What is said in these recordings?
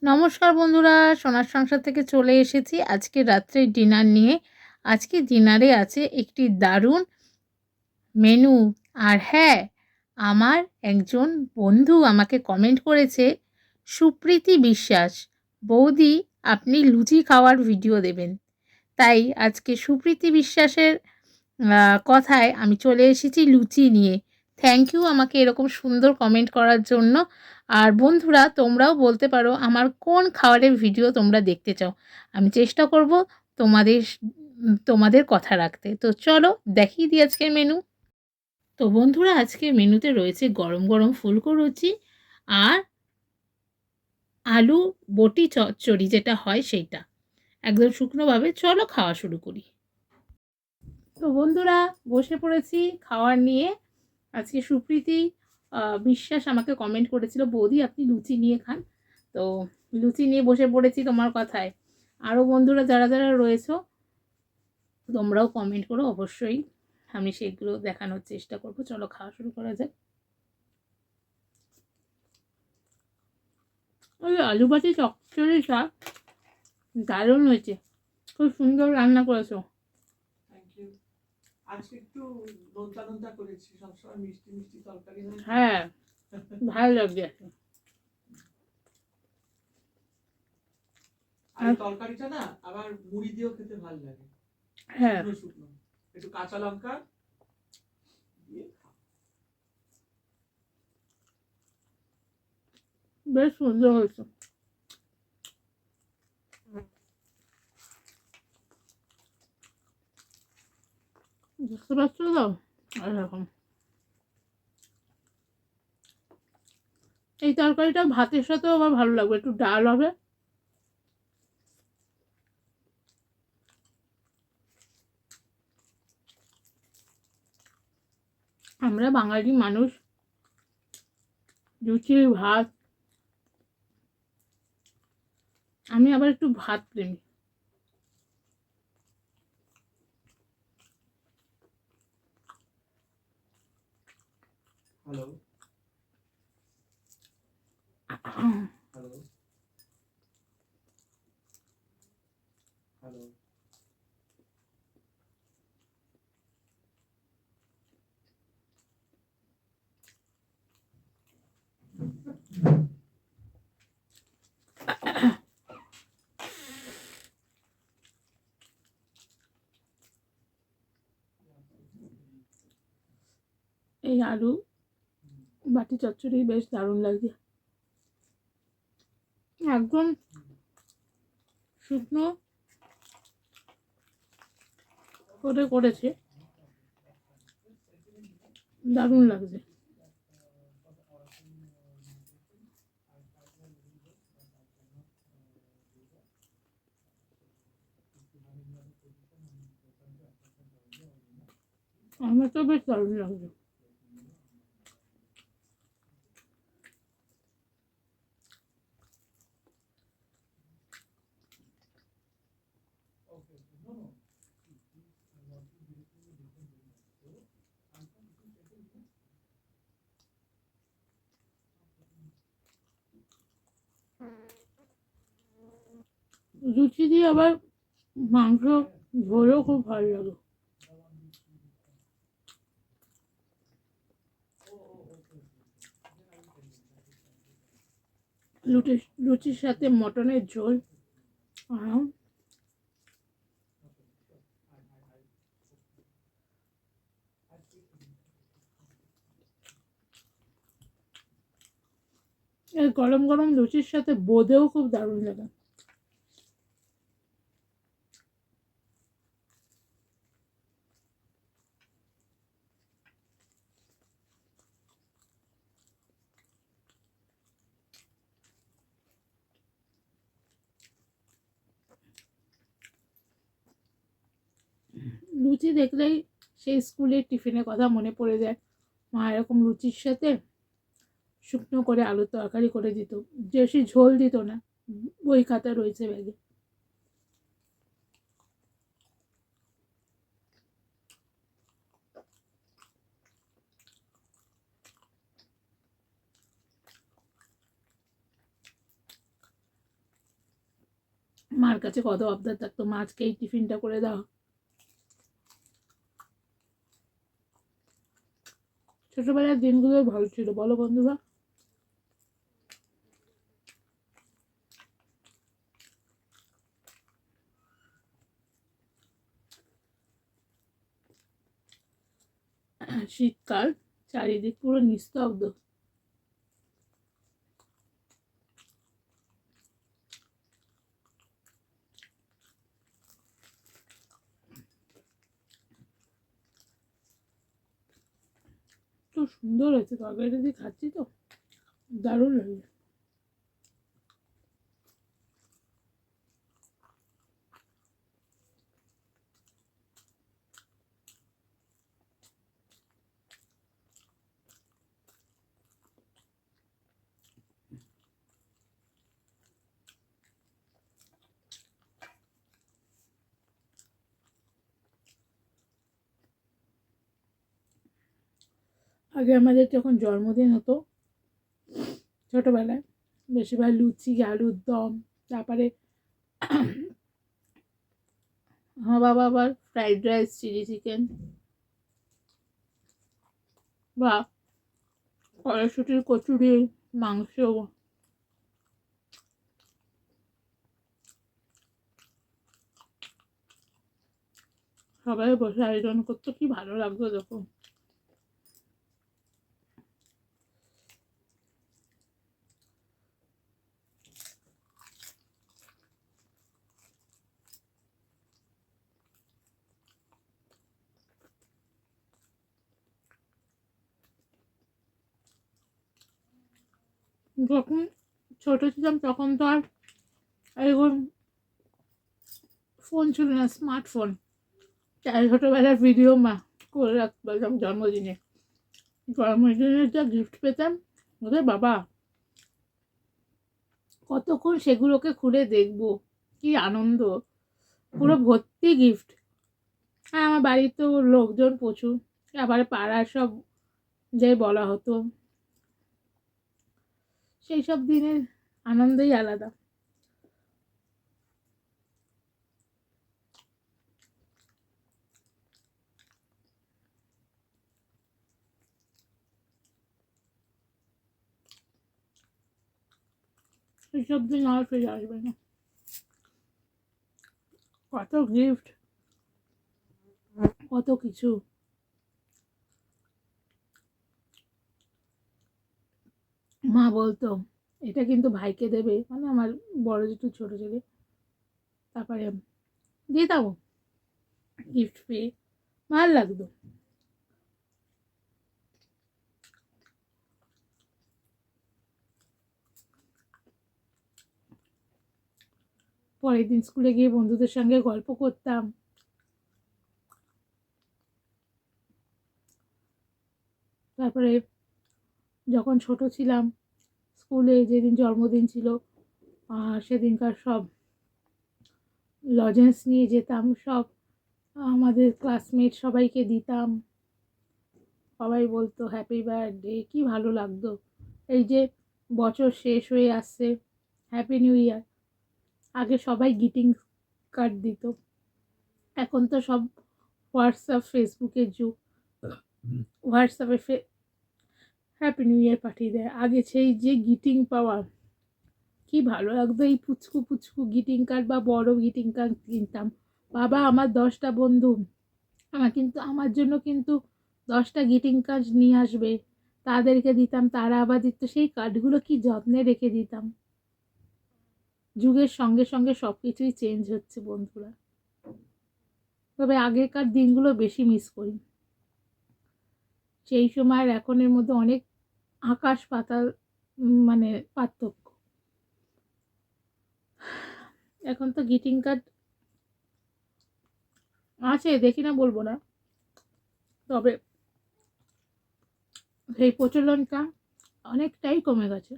নমস্কার বন্ধুরা, সোনার সংসার থেকে চলে এসেছি আজকে রাত্রের ডিনার নিয়ে। আজকে ডিনারে আছে একটি দারুণ মেনু। আর হ্যাঁ, আমার একজন বন্ধু আমাকে কমেন্ট করেছে, সুপ্রীতি বিশ্বাস, বৌদি আপনি লুচি খাওয়ার ভিডিও দেবেন। তাই আজকে সুপ্রীতি বিশ্বাসের কথায় আমি চলে এসেছি লুচি নিয়ে। থ্যাংক ইউ আমাকে এরকম সুন্দর কমেন্ট করার জন্য। আর বন্ধুরা, তোমরাও বলতে পারো আমার কোন খাবারের ভিডিও তোমরা দেখতে চাও। আমি চেষ্টা করব তোমাদের কথা রাখতে। তো চলো দেখিয়ে দিই আজকের মেনু। তো বন্ধুরা, আজকের মেনুতে রয়েছে গরম গরম ফুলকো লুচি আর আলু বটি চচ্চড়ি, যেটা হয় সেইটা একদম শুকনোভাবে। চলো খাওয়া শুরু করি। তো বন্ধুরা, বসে পড়েছি খাওয়ার নিয়ে। আজকে সুপ্রীতি বিশ্বাস আমাকে কমেন্ট করেছিল, বৌদি আপনি লুচি নিয়ে খান। তো লুচি নিয়ে বসে পড়েছি তোমার কথায়। আরও বন্ধুরা যারা যারা রয়েছো তোমরাও কমেন্ট করো অবশ্যই, আমি সেগুলো দেখানোর চেষ্টা করব। চলো খাওয়া শুরু করা যাক। ওই আলু বাটি চচ্চড়িটা দারুণ হয়েছে, খুব সুন্দর রান্না করেছো। আজকে একটু নোনতা নোনতা করেছি, সবসময় মিষ্টি মিষ্টি তরকারি হয়। হ্যাঁ, ভালো লাগছে। আর তরকারিটা না আবার মুড়ি দিয়েও খেতে ভালো লাগে। হ্যাঁ, শুকনো শুকনো একটু কাঁচা লঙ্কা দিয়ে বেশ সুন্দর হয়েছে। বুঝতে পারছো তো? এরকম এই তরকারিটা ভাতের সাথেও আবার ভালো লাগবে, একটু ডাল হবে। আমরা বাঙালি মানুষ, লুচি ভাত, আমি আবার একটু ভাত প্রেমী। Hello hello hello. এই আলু বাটি চচ্চড়ি বেশ দারুণ লাগছে, একদম শুকনো করে করেছে, দারুণ লাগছে। আমার তো বেশ দারুণ লাগছে। লুচি দিয়ে আবার মাংস ঝোলও খুব ভালো লাগে। লুচির সাথে মটনের ঝোল, এই গরম গরম লুচির সাথে বোঁদেও খুব দারুণ লাগে। লুচি দেখলেই সেই স্কুলের টিফিনের কথা মনে পড়ে যায়। মা এরকম লুচির সাথে শুকনো করে আলুর তরকারি করে দিত, বেশি ঝোল দিত না। বই খাতা রয়েছে ব্যাগে। মার কাছে কত আবদার থাকতো, মা আজকে এই টিফিনটা করে দাও। ছোটবেলার দিনগুলোই ভালো ছিল, বলো বন্ধুরা? শীতকাল, চারিদিক পুরো নিস্তব্ধ। তো সুন্দর হয়েছে তরকারিটা, দিয়ে খাচ্ছি তো দারুণ লাগে। আগে আমাদের যখন জন্মদিন হতো ছোটবেলায়, বেশিরভাগ লুচি, আলুর দম, তারপরে আমার বাবা আবার ফ্রাইড রাইস, চিলি চিকেন বা কড়াইশুটির কচুরি, মাংস, সবাই বসে আয়োজন করতো, কি ভালো লাগতো তখন। যখন ছোট ছিলাম তখন তো আর এখন ফোন ছিল না, স্মার্টফোন। তাই ছোটবেলার ভিডিও মা করে রাখতে পারতাম জন্মদিনে। জন্মদিনের যা গিফট পেতাম, ওরে বাবা, কতক্ষণ সেগুলোকে খুলে দেখবো, কি আনন্দ, পুরো ভর্তি গিফট। আর আমার বাড়ির তো লোকজন প্রচুর, আবার পাড়ার সব যে বলা হতো, সেই সব দিনের আনন্দই আলাদা। সেই সব দিন আর ফিরে আসবে না। কত গিফট, কত কিছু। মা বলতো এটা কিন্তু ভাইকে দেবে, মানে আমার বড় যেটু ছোট ছেলে, তারপরে দিতাম গিফট পেয়ে, ভালো লাগতো। পরের দিন স্কুলে গিয়ে বন্ধুদের সঙ্গে গল্প করতাম। তারপরে যখন ছোট ছিলাম, স্কুলে যেদিন জন্মদিন ছিল, সেদিনকার সব লজেন্স নিয়ে যেতাম, সব আমাদের ক্লাসমেট সবাইকে দিতাম। সবাই বলতো হ্যাপি বার্থডে, কি ভালো লাগতো। এই যে বছর শেষ হয়ে আসছে, হ্যাপি নিউ ইয়ার, আগে সবাই গ্রিটিং কার্ড দিত, এখন তো সব হোয়াটসঅ্যাপ, ফেসবুকের যুগ, হোয়াটসঅ্যাপে হ্যাপি নিউ ইয়ার পাঠিয়ে দেয়। আগে সেই যে গ্রিটিং পাওয়া, কি ভালো লাগতো। এই পুচকু পুচকু গ্রিটিং কার্ড বা বড় গ্রিটিং কার্ড কিনতাম। বাবা, আমার 10টা বন্ধু, আমার জন্য কিন্তু 10টা গ্রিটিং কার্ড নিয়ে আসবে, তাদেরকে দিতাম, তারা আবার দিত। সেই কার্ডগুলো কি যত্নে রেখে দিতাম। যুগের সঙ্গে সঙ্গে সব কিছুই চেঞ্জ হচ্ছে বন্ধুরা, তবে আগেকার দিনগুলো বেশি মিস করি। সেই সময় আর এখনের মধ্যে অনেক আকাশ পাতাল, মানে পার্থক্য। এখন তো গ্রিটিং কার্ড আছে, দেখি না বলবো না, তবে সেই প্রচলনটা অনেকটাই কমে গেছে।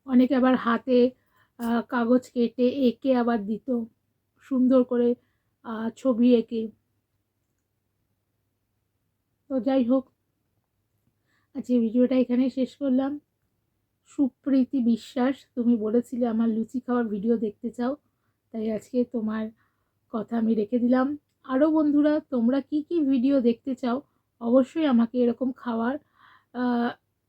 অনেকে আবার হাতে কাগজ কেটে এঁকে আবার দিত, সুন্দর করে ছবি এঁকে। তো যাই হোক, আজকে ভিডিওটা এখানেই শেষ করলাম। সুপ্রীতি বিশ্বাস, তুমি বলেছিলে আমার লুচি খাওয়ার ভিডিও দেখতে চাও, তাই আজকে তোমার কথা আমি রেখে দিলাম। আরও বন্ধুরা তোমরা কি কি ভিডিও দেখতে চাও অবশ্যই আমাকে এরকম খাওয়ার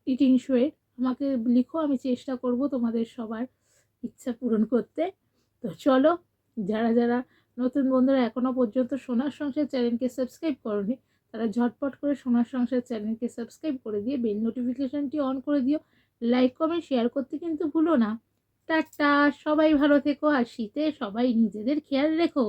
ইটিং শোয়ে আমাকে লিখো, আমি চেষ্টা করব তোমাদের সবার ইচ্ছা পূরণ করতে। তো চলো, যারা যারা নতুন বন্ধুরা এখনও পর্যন্ত সোনার সংসার চ্যানেলকে সাবস্ক্রাইব করোনি তারা ঝটপট করে সোনার সংসার চ্যানেলকে সাবস্ক্রাইব করে দিয়ে বেল নোটিফিকেশানটি অন করে দিও। লাইক কমেন্ট শেয়ার করতে কিন্তু ভুলো না। টাটা, সবাই ভালো থেকো, আর শীতে সবাই নিজেদের খেয়াল রেখো।